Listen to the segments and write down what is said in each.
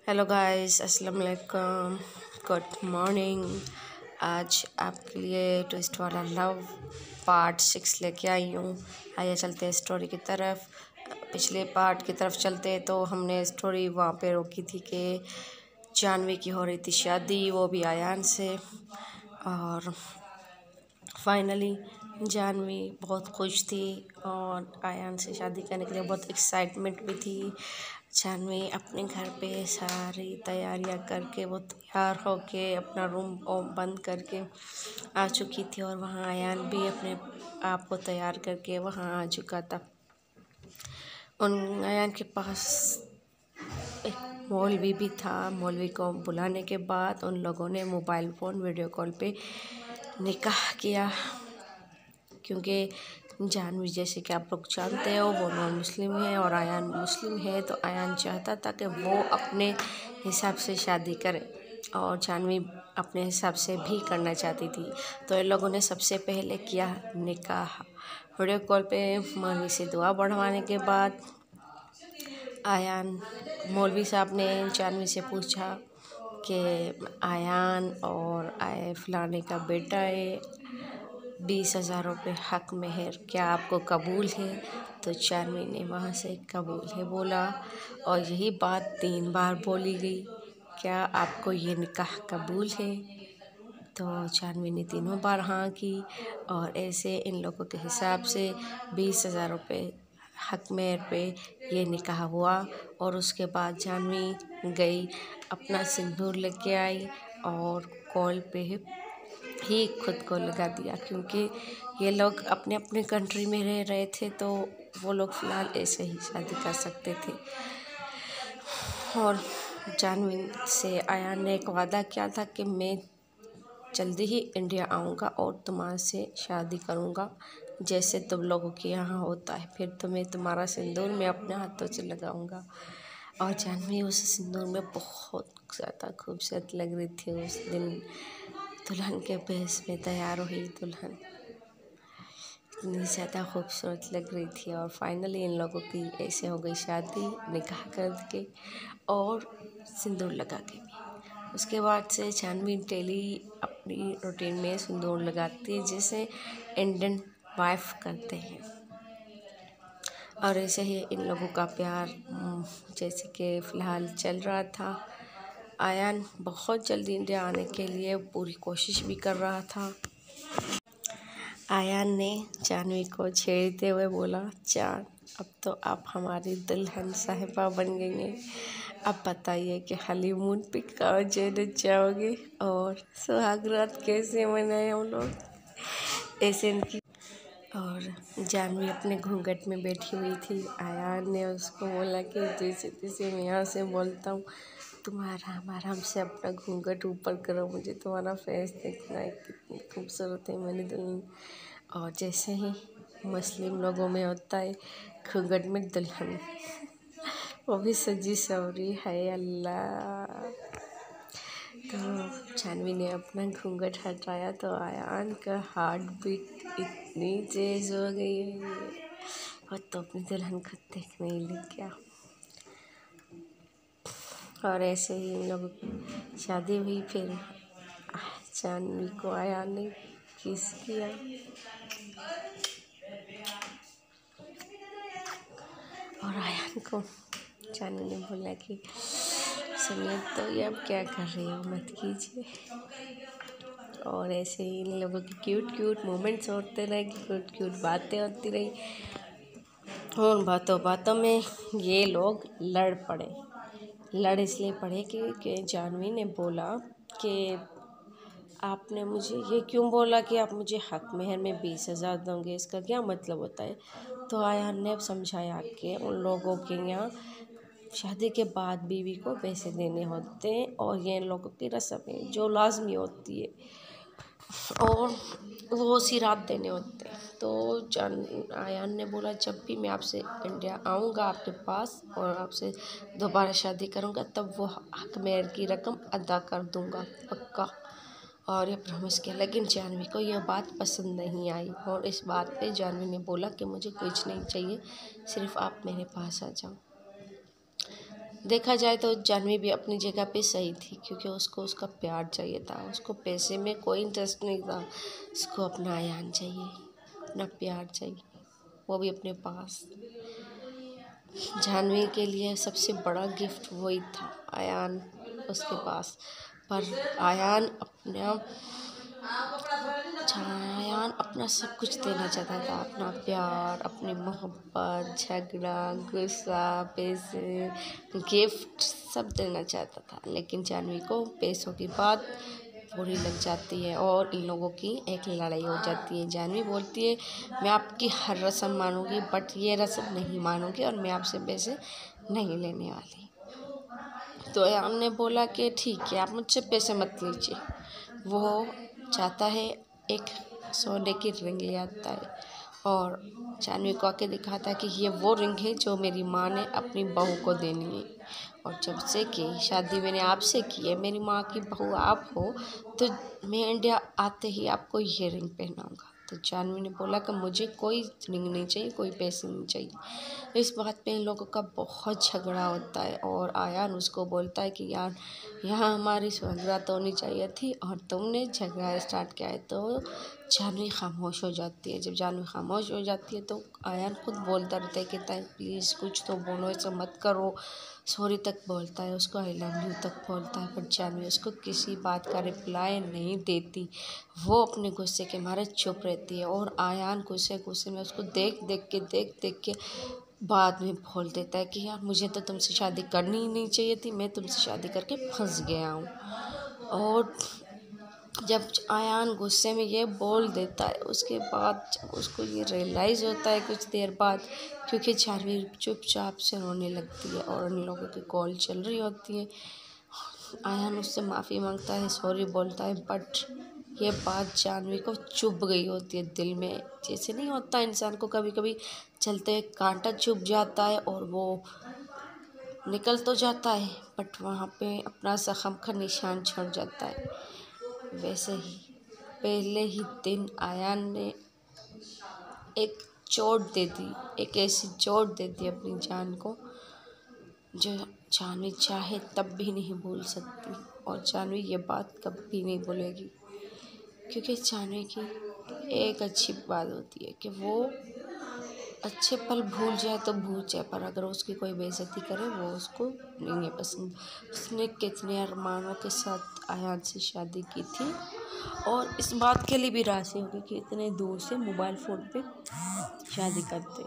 Hello guys, अस्सलाम वालेकुम, good morning. आज आपके लिए ट्विस्ट वाला लव पार्ट 6 लेके आई हूँ। आइए चलते हैं स्टोरी की तरफ। पिछले पार्ट की तरफ चलते तो हमने स्टोरी वहाँ पे रोकी थी कि जानवी की हो रही थी शादी, वो भी आयान से। और फाइनली जानवी बहुत खुश थी और आयान से शादी करने के लिए बहुत एक्साइटमेंट भी थी। जानवी अपने घर पे सारी तैयारियां करके वो तैयार होके अपना रूम बंद करके आ चुकी थी और वहाँ आयान भी अपने आप को तैयार करके वहाँ आ चुका था। उन आयान के पास एक मौलवी भी था। मौलवी को बुलाने के बाद उन लोगों ने मोबाइल फ़ोन वीडियो कॉल पे निकाह किया, क्योंकि जानवी जैसे कि आप लोग जानते हो वो नॉन मुस्लिम है और आयान मुस्लिम है। तो आयान चाहता था कि वो अपने हिसाब से शादी करे और जानवी अपने हिसाब से भी करना चाहती थी। तो इन लोगों ने सबसे पहले किया निकाह वीडियो कॉल पे। मौलवी से दुआ बढ़वाने के बाद आयान मौलवी साहब ने जानवी से पूछा कि आयान और फलाने का बेटा है, 20,000 रुपये हक मेहर, क्या आपको कबूल है? तो जानवी ने वहाँ से कबूल है बोला और यही बात 3 बार बोली गई, क्या आपको ये निकाह कबूल है? तो जानवी ने तीनों बार हाँ की और ऐसे इन लोगों के हिसाब से 20,000 रुपये हक मेहर पे ये निकाह हुआ। और उसके बाद जानवी गई, अपना सिंदूर लेके आई और कॉल पे ही खुद को लगा दिया, क्योंकि ये लोग अपने अपने कंट्री में रह रहे थे तो वो लोग फ़िलहाल ऐसे ही शादी कर सकते थे। और जानवी से आयान ने एक वादा किया था कि मैं जल्दी ही इंडिया आऊँगा और तुम्हारे से शादी करूँगा जैसे तुम लोगों के यहाँ होता है, फिर तुम्हें तुम्हारा सिंदूर मैं अपने हाथों से लगाऊँगा। और जानवी उस सिंदूर में बहुत ज़्यादा खूबसूरत लग रही थी। उस दिन दुल्हन के भेष में तैयार हुई दुल्हन इतनी ज़्यादा खूबसूरत लग रही थी। और फाइनली इन लोगों की ऐसे हो गई शादी, निकाह करके और सिंदूर लगा के भी। उसके बाद से जानवी डेली अपनी रूटीन में सिंदूर लगाती है जैसे इंडियन वाइफ करते हैं। और ऐसे ही इन लोगों का प्यार जैसे कि फ़िलहाल चल रहा था। आयान बहुत जल्दी इंडिया आने के लिए पूरी कोशिश भी कर रहा था। आयान ने जानवी को छेड़ते हुए बोला, जान अब तो आप हमारी दुल्हन साहिबा बन गई हैं, अब बताइए कि हनीमून पे कहाँ जाना चाहोगे और सुहाग रात कैसे मनाए हम लोग, ऐसे इनकी। और जानवी अपने घूंघट में बैठी हुई थी। आयान ने उसको बोला कि जैसे तैसे मैं यहाँ से बोलता हूँ, तुम आराम से अपना घूंघट ऊपर करो, मुझे तुम्हारा फेस देखना है, कितनी खूबसूरत है मेरी दुल्हन। और जैसे ही मुस्लिम लोगों में होता है घूंघट में दुल्हन, वो भी सजी सवरी है अल्लाह। तो जानवी ने अपना घूंघट हटाया तो आयान का हार्ट बीट इतनी तेज हो गई है, वो तो अपनी दुल्हन को देखने ही लग गया। और ऐसे ही इन लोगों की शादी हुई। फिर जानवी को आयान ने किस किया और आयान को जानवी ने बोला कि सुनिए तो ये अब क्या कर रही हो, मत कीजिए। और ऐसे ही इन लोगों की क्यूट क्यूट मोमेंट्स होते रहे, क्यूट क्यूट बातें होती रही। उन बातों बातों में ये लोग लड़ पड़े। लड़ इसलिए पड़े कि जानवी ने बोला कि आपने मुझे ये क्यों बोला कि आप मुझे हक मेहर में 20,000 दोगे, इसका क्या मतलब होता है? तो आयान ने समझाया कि उन लोगों के यहाँ शादी के बाद बीवी को पैसे देने होते हैं और ये इन लोगों की रस्म है जो लाजमी होती है और वो उसी रात देने होते हैं। तो आयान ने बोला, जब भी मैं आपसे इंडिया आऊँगा आपके पास और आपसे दोबारा शादी करूँगा तब वो हक मेहर की रकम अदा कर दूँगा पक्का। और ये प्रॉमिस किया। लेकिन जानवी को यह बात पसंद नहीं आई और इस बात पे जानवी ने बोला कि मुझे कुछ नहीं चाहिए, सिर्फ आप मेरे पास आ जाओ। देखा जाए तो जानवी भी अपनी जगह पे सही थी, क्योंकि उसको उसका प्यार चाहिए था, उसको पैसे में कोई इंटरेस्ट नहीं था। उसको अपना आयान चाहिए, अपना प्यार चाहिए, वो भी अपने पास। जानवी के लिए सबसे बड़ा गिफ्ट वही था, आयान उसके पास। पर आयान अपना सब कुछ देना चाहता था, अपना प्यार, अपनी मोहब्बत, झगड़ा, गुस्सा, पैसे, गिफ्ट सब देना चाहता था। लेकिन जानवी को पैसों की बात बुरी लग जाती है और इन लोगों की एक लड़ाई हो जाती है। जानवी बोलती है मैं आपकी हर रस्म मानूंगी, बट ये रस्म नहीं मानूंगी और मैं आपसे पैसे नहीं लेने वाली। तो आयान ने बोला कि ठीक है, आप मुझसे पैसे मत लीजिए। वो चाहता है एक सोने की रिंग ले आता है और जानवी को आके दिखाता है कि ये वो रिंग है जो मेरी माँ ने अपनी बहू को देनी है, और जब से कि शादी मैंने आपसे की है, मेरी माँ की बहू आप हो, तो मैं इंडिया आते ही आपको ये रिंग पहनाऊंगा। तो जानवी ने बोला कि मुझे कोई रिंग नहीं चाहिए, कोई पैसे नहीं चाहिए। इस बात पे इन लोगों का बहुत झगड़ा होता है और आयान उसको बोलता है कि यार यहाँ हमारी सुहागरात होनी चाहिए थी और तुमने झगड़ा स्टार्ट किया है। तो जानवी खामोश हो जाती है। जब जानवी खामोश हो जाती है तो आयान खुद बोलता रहता है कि ताई प्लीज़ कुछ तो बोलो, ऐसा मत करो। सॉरी तक बोलता है, उसको आई लव यू तक बोलता है, पर जानवी उसको किसी बात का रिप्लाई नहीं देती। वो अपने गुस्से के मारे चुप रहती है और आयान गुस्से गुस्से में उसको देख देख के बाद में बोल देता है कि यार मुझे तो तुमसे शादी करनी ही नहीं चाहिए थी, मैं तुमसे शादी करके फंस गया हूँ। और जब आयान गुस्से में ये बोल देता है, उसके बाद जब उसको ये रियलाइज़ होता है कुछ देर बाद, क्योंकि जानवी चुपचाप से रोने लगती है और उन लोगों की कॉल चल रही होती है। आयान उससे माफ़ी मांगता है, सॉरी बोलता है, बट ये बात जानवी को चुभ गई होती है दिल में। जैसे नहीं होता इंसान को कभी कभी चलते हुए कांटा चुभ जाता है और वो निकल तो जाता है, बट वहाँ पे अपना जख्म का निशान छोड़ जाता है। वैसे ही पहले ही दिन आयान ने एक चोट दे दी, एक ऐसी चोट दे दी अपनी जान को जो जानवी चाहे तब भी नहीं भूल सकती, और जानवी ये बात कभी नहीं भूलेगी। क्योंकि जानवी की एक अच्छी बात होती है कि वो अच्छे पल भूल जाए तो भूल जाए, पर अगर उसकी कोई बेइज्जती करे वो उसको नहीं है पसंद। उसने कितने अरमानों के साथ आयान से शादी की थी और इस बात के लिए भी राज़ी होगी कि इतने दूर से मोबाइल फ़ोन पे शादी करते,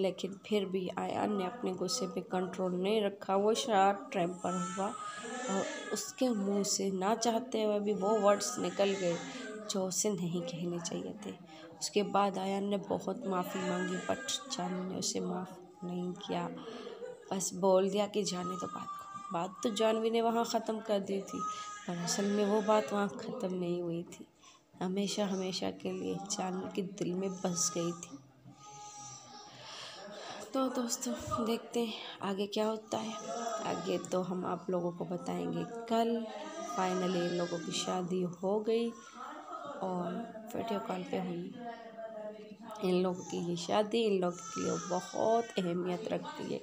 लेकिन फिर भी आयान ने अपने गुस्से पे कंट्रोल नहीं रखा। वो शार्ट टेम्पर हुआ और उसके मुंह से ना चाहते हुए भी वो वर्ड्स निकल गए जो उसे नहीं कहने चाहिए थे। उसके बाद आयान ने बहुत माफ़ी मांगी, बट जानवी ने उसे माफ़ नहीं किया। बस बोल दिया कि जाने दो बात को। बात तो जानवी ने वहाँ ख़त्म कर दी थी, पर असल में वो बात वहाँ ख़त्म नहीं हुई थी। हमेशा हमेशा के लिए जानवी के दिल में बस गई थी। तो दोस्तों देखते हैं आगे क्या होता है। आगे तो हम आप लोगों को बताएंगे कल। फाइनली इन लोगों की शादी हो गई और वीडियो कॉल पे हुई। इन लोगों की ये शादी इन लोगों के लिए बहुत अहमियत रखती है।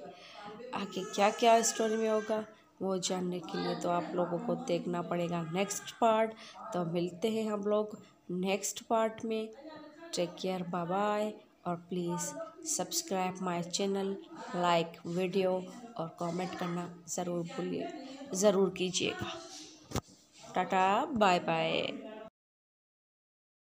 आगे क्या क्या स्टोरी में होगा वो जानने के लिए तो आप लोगों को देखना पड़ेगा नेक्स्ट पार्ट। तो मिलते हैं हम लोग नेक्स्ट पार्ट में। टेक केयर, बाय बाय, और please subscribe my channel, like video और कमेंट करना ज़रूर कीजिएगा। टाटा बाय बाय।